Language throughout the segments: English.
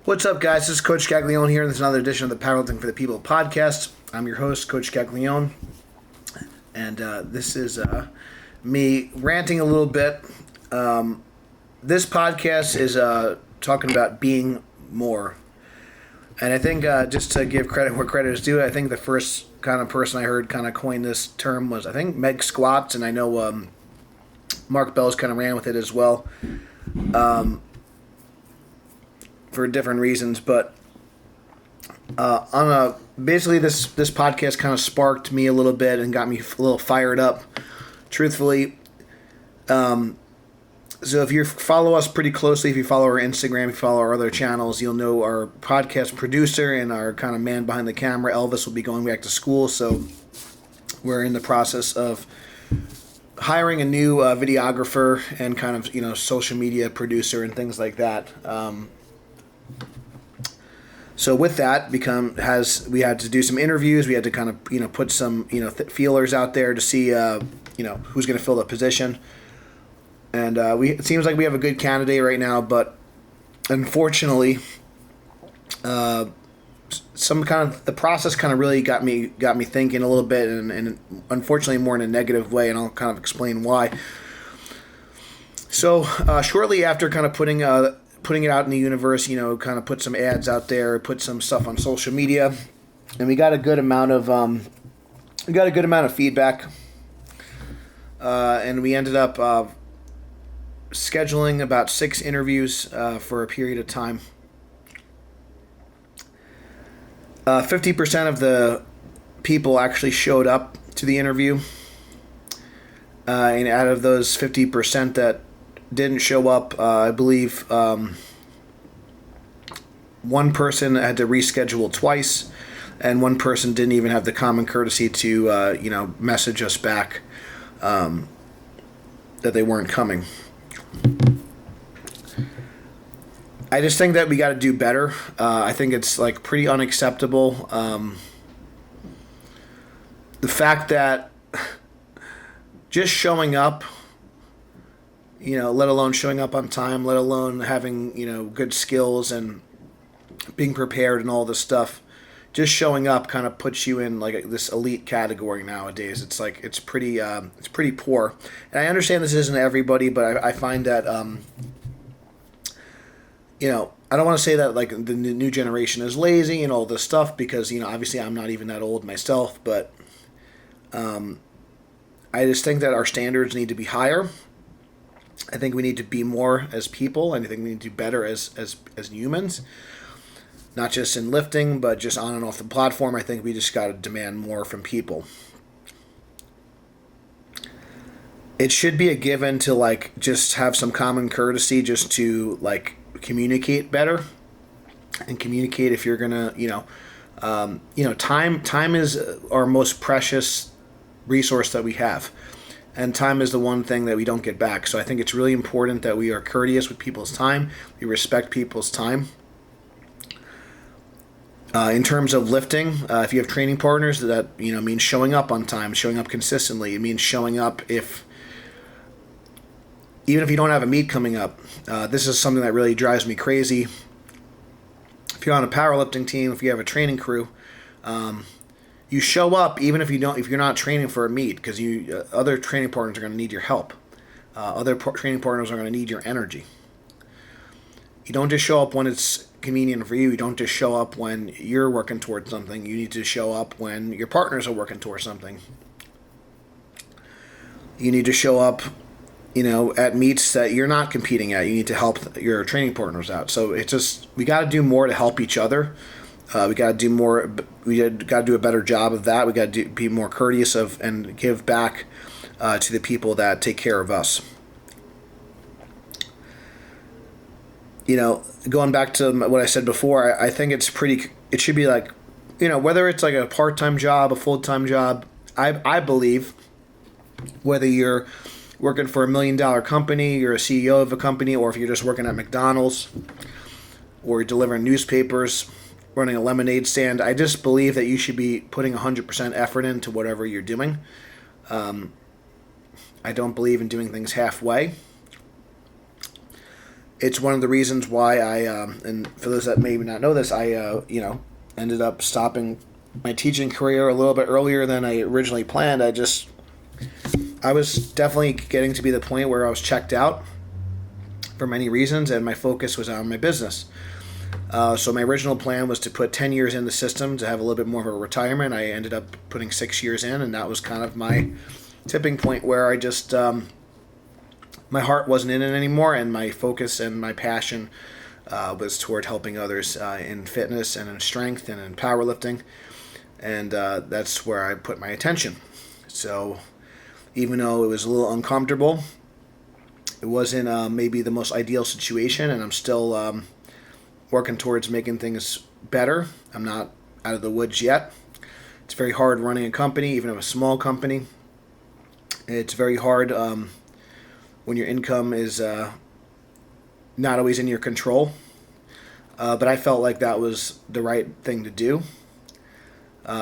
What's up, guys? This is Coach Caglione here, and this is another edition of the Powerlifting for the People podcast. I'm your host, Coach Caglione, and this is me ranting a little bit. This podcast is talking about being more. And I think just to give credit where credit is due, I think the first kind of person I heard kind of coin this term was, I think, Meg Squats, and I know Mark Bell's kind of ran with it as well. For different reasons, but basically this podcast kind of sparked me a little bit and got me a little fired up, truthfully. So if you follow us pretty closely, if you follow our Instagram, if you follow our other channels, you'll know our podcast producer and our kind of man behind the camera, Elvis, will be going back to school. So we're in the process of hiring a new videographer and kind of, social media producer and things like that. So with that, we had to do some interviews. We had to kind of put some feelers out there to see who's going to fill the position. And it seems like we have a good candidate right now, but unfortunately, the process kind of really got me thinking a little bit, and unfortunately more in a negative way, and I'll kind of explain why. So shortly after kind of putting it out in the universe, kind of put some ads out there, put some stuff on social media, and we got a good amount of feedback, and we ended up scheduling about 6 interviews for a period of time. 50% of the people actually showed up to the interview, and out of those 50% that didn't show up, I believe one person had to reschedule twice, and one person didn't even have the common courtesy to message us back that they weren't coming. I just think that we got to do better. I think it's pretty unacceptable. The fact that just showing up, let alone showing up on time, let alone having, good skills and being prepared and all this stuff, just showing up kind of puts you in this elite category nowadays. It's pretty poor. And I understand this isn't everybody, but I find that, I don't want to say that the new generation is lazy and all this stuff, because, obviously I'm not even that old myself, but I just think that our standards need to be higher. I think we need to be more as people, and I think we need to do better as humans, not just in lifting, but just on and off the platform. I think we just got to demand more from people. It should be a given to just have some common courtesy, just to communicate better, and communicate if you're gonna time is our most precious resource that we have. And time is the one thing that we don't get back. So I think it's really important that we are courteous with people's time. We respect people's time. In terms of lifting, if you have training partners, that means showing up on time, showing up consistently. It means showing up even if you don't have a meet coming up. This is something that really drives me crazy. If you're on a powerlifting team, if you have a training crew, you show up even if you're not training for a meet, because other training partners are going to need your help. Other training partners are going to need your energy. You don't just show up when it's convenient for you. You don't just show up when you're working towards something. You need to show up when your partners are working towards something. You need to show up, at meets that you're not competing at. You need to help your training partners out. So we got to do more to help each other. We got to do more. We got to do a better job of that. We got to be more courteous and give back to the people that take care of us. Going back to what I said before, I think it should be whether it's a part-time job, a full-time job. I believe whether you're working for $1 million company, you're a CEO of a company, or if you're just working at McDonald's, or you're delivering newspapers, running a lemonade stand, I just believe that you should be putting 100% effort into whatever you're doing. I don't believe in doing things halfway. it's one of the reasons why and for those that maybe not know this, I ended up stopping my teaching career a little bit earlier than I originally planned. I was definitely getting to be the point where I was checked out for many reasons, and my focus was on my business. So my original plan was to put 10 years in the system to have a little bit more of a retirement. I ended up putting 6 years in, and that was kind of my tipping point where I just my heart wasn't in it anymore, and my focus and my passion was toward helping others in fitness and in strength and in powerlifting, and that's where I put my attention. So even though it was a little uncomfortable, it wasn't maybe the most ideal situation, and I'm still working towards making things better. I'm not out of the woods yet. It's very hard running a company, even a small company. It's very hard when your income is not always in your control. But I felt like that was the right thing to do.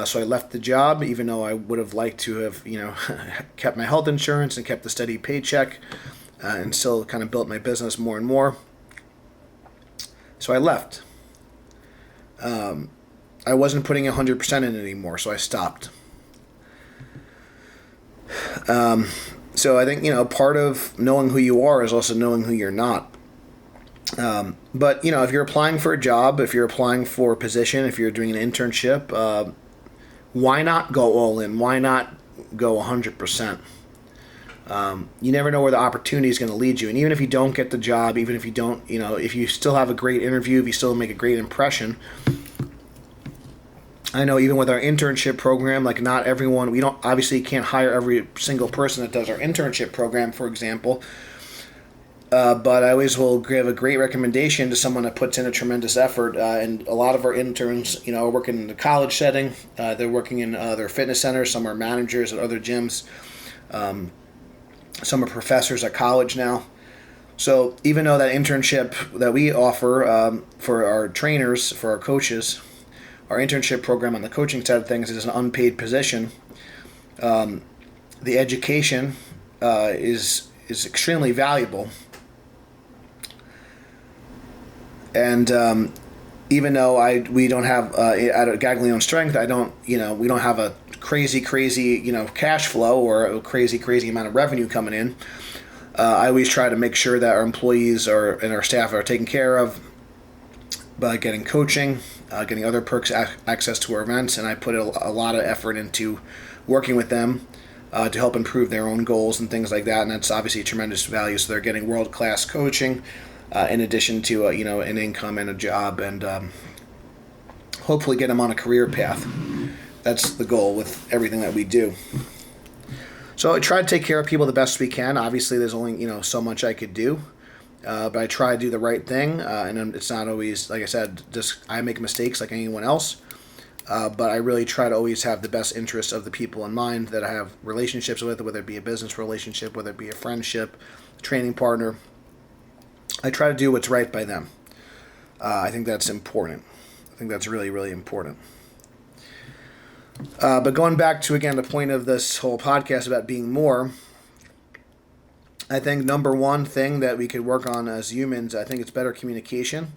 So I left the job, even though I would have liked to have, kept my health insurance and kept the steady paycheck, and still kind of built my business more and more. So I left. I wasn't putting 100% in it anymore, so I stopped. So I think, part of knowing who you are is also knowing who you're not. But, if you're applying for a job, if you're applying for a position, if you're doing an internship, why not go all in? Why not go 100%? You never know where the opportunity is going to lead you. And even if you don't get the job, even if you don't, if you still have a great interview, if you still make a great impression, I know even with our internship program, like not everyone, we don't obviously can't hire every single person that does our internship program, for example. But I always will give a great recommendation to someone that puts in a tremendous effort. And a lot of our interns, are working in the college setting. They're working in their fitness centers. Some are managers at other gyms. Some are professors at college now. So even though that internship that we offer for our trainers, for our coaches, our internship program on the coaching side of things is an unpaid position, the education is extremely valuable. And even though we don't have at Gaglione Strength, we don't have a crazy cash flow or a crazy amount of revenue coming in. I always try to make sure that our employees and our staff are taken care of by getting coaching, getting other perks, access to our events, and I put a lot of effort into working with them to help improve their own goals and things like that, and that's obviously a tremendous value. So they're getting world-class coaching in addition to an income and a job, and hopefully get them on a career path. That's the goal with everything that we do. So I try to take care of people the best we can. Obviously, there's only so much I could do, but I try to do the right thing, and it's not always, like I said, just I make mistakes like anyone else. But I really try to always have the best interests of the people in mind that I have relationships with, whether it be a business relationship, whether it be a friendship, a training partner. I try to do what's right by them. I think that's important. I think that's really, really important. But going back to, again, the point of this whole podcast about being more, I think number one thing that we could work on as humans, I think it's better communication.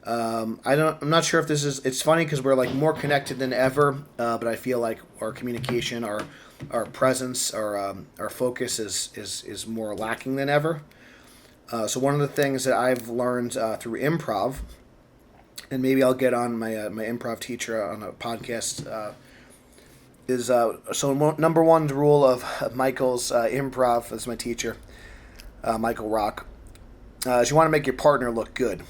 I'm not sure if this is, it's funny because we're like more connected than ever, but I feel like our communication, our presence, our focus is more lacking than ever. So one of the things that I've learned through improv, and maybe I'll get on my improv teacher on a podcast, is number one rule of Michael's improv as my teacher, Michael Rock, is you want to make your partner look good.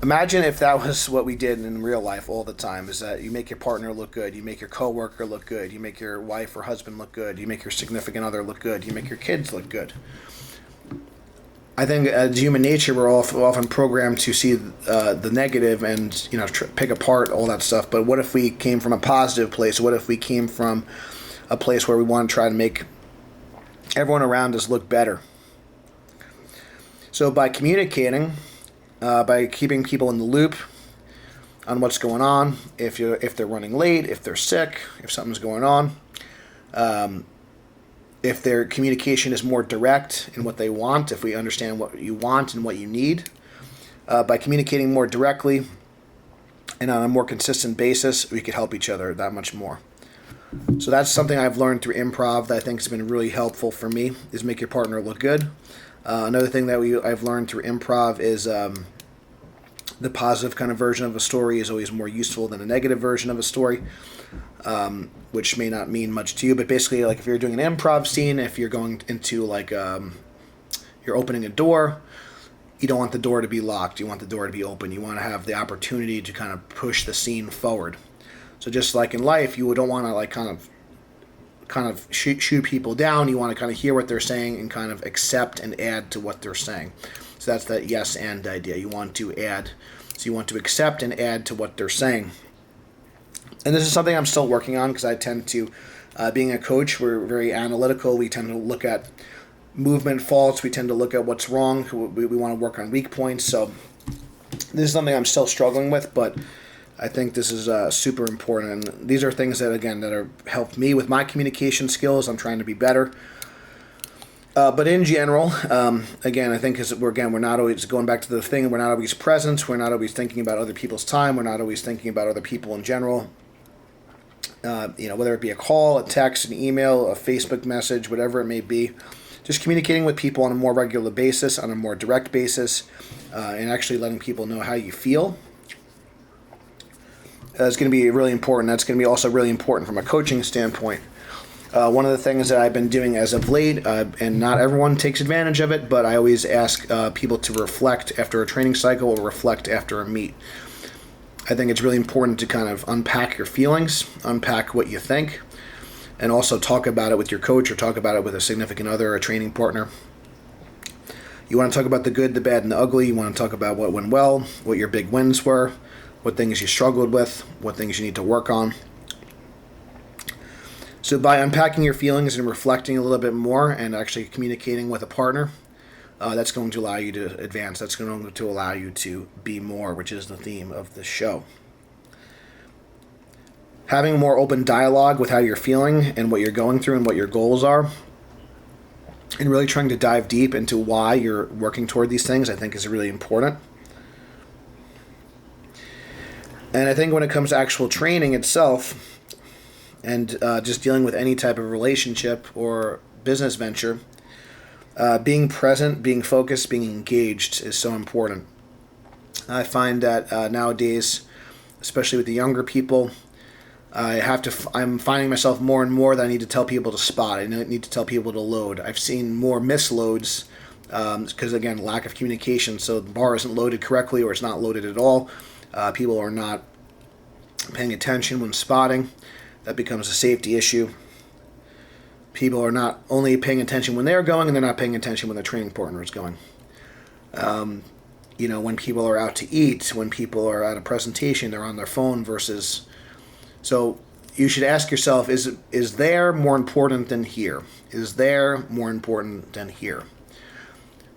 Imagine if that was what we did in real life all the time, is that you make your partner look good, you make your coworker look good, you make your wife or husband look good, you make your significant other look good, you make your kids look good. I think as human nature, we're often programmed to see the negative and pick apart all that stuff. But what if we came from a positive place? What if we came from a place where we want to try to make everyone around us look better? So by communicating, by keeping people in the loop on what's going on, if they're running late, if they're sick, if something's going on, if their communication is more direct in what they want, if we understand what you want and what you need, by communicating more directly and on a more consistent basis, we could help each other that much more. So that's something I've learned through improv that I think has been really helpful for me, is make your partner look good. Another thing that I've learned through improv is the positive kind of version of a story is always more useful than a negative version of a story, which may not mean much to you. But basically, like if you're doing an improv scene, if you're going into like you're opening a door, you don't want the door to be locked. You want the door to be open. You want to have the opportunity to kind of push the scene forward. So just like in life, you don't want to like kind of shoot people down. You want to kind of hear what they're saying and kind of accept and add to what they're saying. So that's that yes and idea. You want to add. So you want to accept and add to what they're saying. And this is something I'm still working on because I tend to, being a coach, we're very analytical. We tend to look at movement faults. We tend to look at what's wrong. We want to work on weak points. So this is something I'm still struggling with, but I think this is super important. And these are things that, again, that have helped me with my communication skills. I'm trying to be better. But in general, again, I think we're not always going back to the thing. We're not always present. We're not always thinking about other people's time. We're not always thinking about other people in general. Whether it be a call, a text, an email, a Facebook message, whatever it may be, just communicating with people on a more regular basis, on a more direct basis, and actually letting people know how you feel. That's going to be really important. That's going to be also really important from a coaching standpoint. One of the things that I've been doing as of late, and not everyone takes advantage of it, but I always ask people to reflect after a training cycle or reflect after a meet. I think it's really important to kind of unpack your feelings, unpack what you think, and also talk about it with your coach or talk about it with a significant other or a training partner. You want to talk about the good, the bad, and the ugly. You want to talk about what went well, what your big wins were, what things you struggled with, what things you need to work on. So by unpacking your feelings and reflecting a little bit more and actually communicating with a partner, that's going to allow you to advance. That's going to allow you to be more, which is the theme of the show. Having a more open dialogue with how you're feeling and what you're going through and what your goals are, and really trying to dive deep into why you're working toward these things, I think is really important. And I think when it comes to actual training itself, and just dealing with any type of relationship or business venture, being present, being focused, being engaged is so important. I find that nowadays, especially with the younger people, I'm finding myself more and more that I need to tell people to spot. I need to tell people to load. I've seen more misloads because, again, lack of communication. So the bar isn't loaded correctly or it's not loaded at all. People are not paying attention when spotting. That becomes a safety issue. People are not only paying attention when they're going, and they're not paying attention when their training partner is going. When people are out to eat, when people are at a presentation, they're on their phone versus... So you should ask yourself, is there more important than here? Is there more important than here?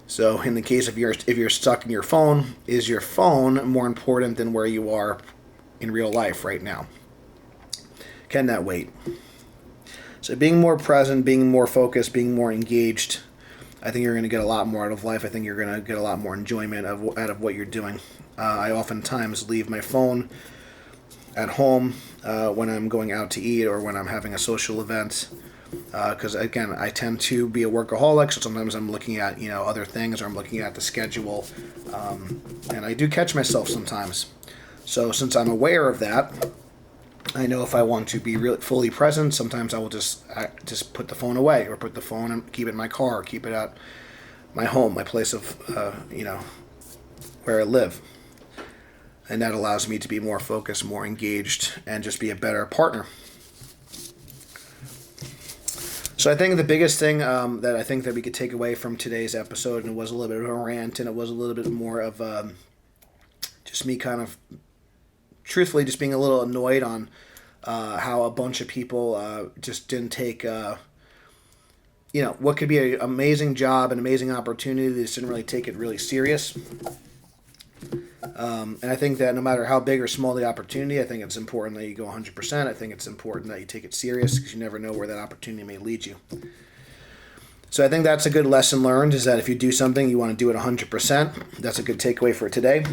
So in the case of if you're stuck in your phone, is your phone more important than where you are in real life right now? Can that wait? So being more present, being more focused, being more engaged, I think you're going to get a lot more out of life. I think you're going to get a lot more enjoyment out of what you're doing. I oftentimes leave my phone at home when I'm going out to eat or when I'm having a social event. Because, again, I tend to be a workaholic, so sometimes I'm looking at, other things or I'm looking at the schedule. And I do catch myself sometimes. So since I'm aware of that, I know if I want to be really fully present, sometimes I will just put the phone away or put the phone and keep it in my car or keep it at my home, my place of, where I live. And that allows me to be more focused, more engaged, and just be a better partner. So I think the biggest thing that I think that we could take away from today's episode, and it was a little bit of a rant, and it was a little bit more of just me kind of truthfully just being a little annoyed on how a bunch of people just didn't take, what could be an amazing job, an amazing opportunity. They just didn't really take it really serious. And I think that no matter how big or small the opportunity, I think it's important that you go 100%. I think it's important that you take it serious because you never know where that opportunity may lead you. So I think that's a good lesson learned, is that if you do something, you want to do it 100%. That's a good takeaway for today.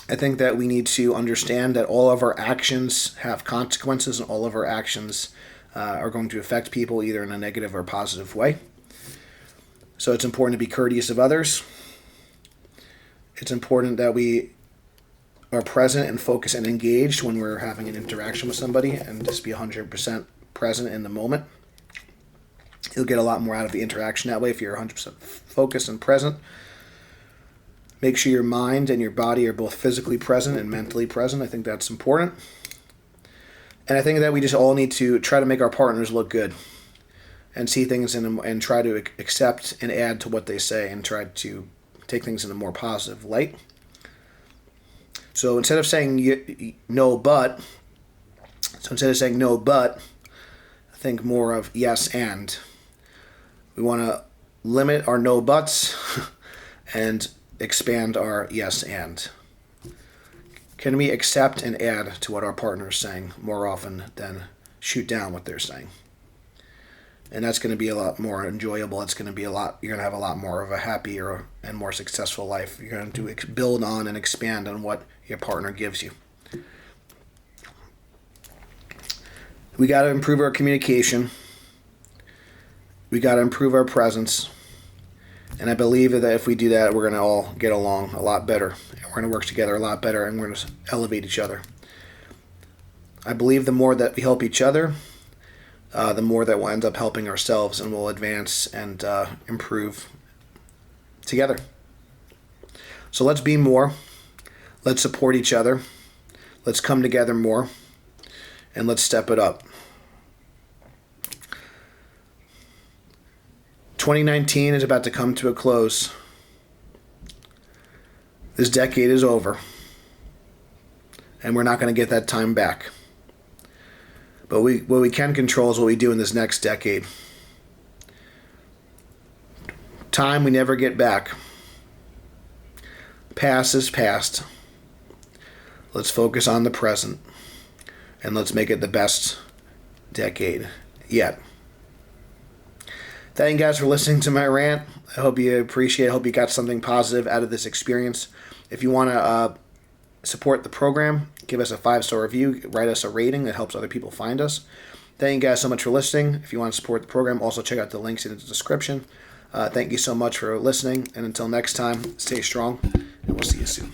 I think that we need to understand that all of our actions have consequences, and all of our actions are going to affect people either in a negative or positive way. So it's important to be courteous of others. It's important that we are present and focused and engaged when we're having an interaction with somebody, and just be 100% present in the moment. You'll get a lot more out of the interaction that way if you're 100% focused and present. Make sure your mind and your body are both physically present and mentally present. I think that's important. And I think that we just all need to try to make our partners look good and see things in them, and try to accept and add to what they say, and try to take things in a more positive light. So instead of saying no, but, think more of yes, and. We want to limit our no buts and expand our yes, and. Can we accept and add to what our partner is saying more often than shoot down what they're saying? And that's going to be a lot more enjoyable. You're going to have a lot more of a happier and more successful life. You're going to build on and expand on what your partner gives you. We got to improve our communication. We got to improve our presence. And I believe that if we do that, we're going to all get along a lot better. And we're going to work together a lot better, and we're going to elevate each other. I believe the more that we help each other, the more that we'll end up helping ourselves, and we'll advance and improve together. So let's be more. Let's support each other. Let's come together more. And let's step it up. 2019 is about to come to a close. This decade is over. And we're not going to get that time back. But what we can control is what we do in this next decade. Time we never get back. Past is past. Let's focus on the present. And let's make it the best decade yet. Thank you guys for listening to my rant. I hope you appreciate it. I hope you got something positive out of this experience. If you want to support the program, give us a 5-star review, write us a rating that helps other people find us. Thank you guys so much for listening. If you want to support the program, also check out the links in the description. Thank you so much for listening, and until next time, stay strong, and we'll see you soon.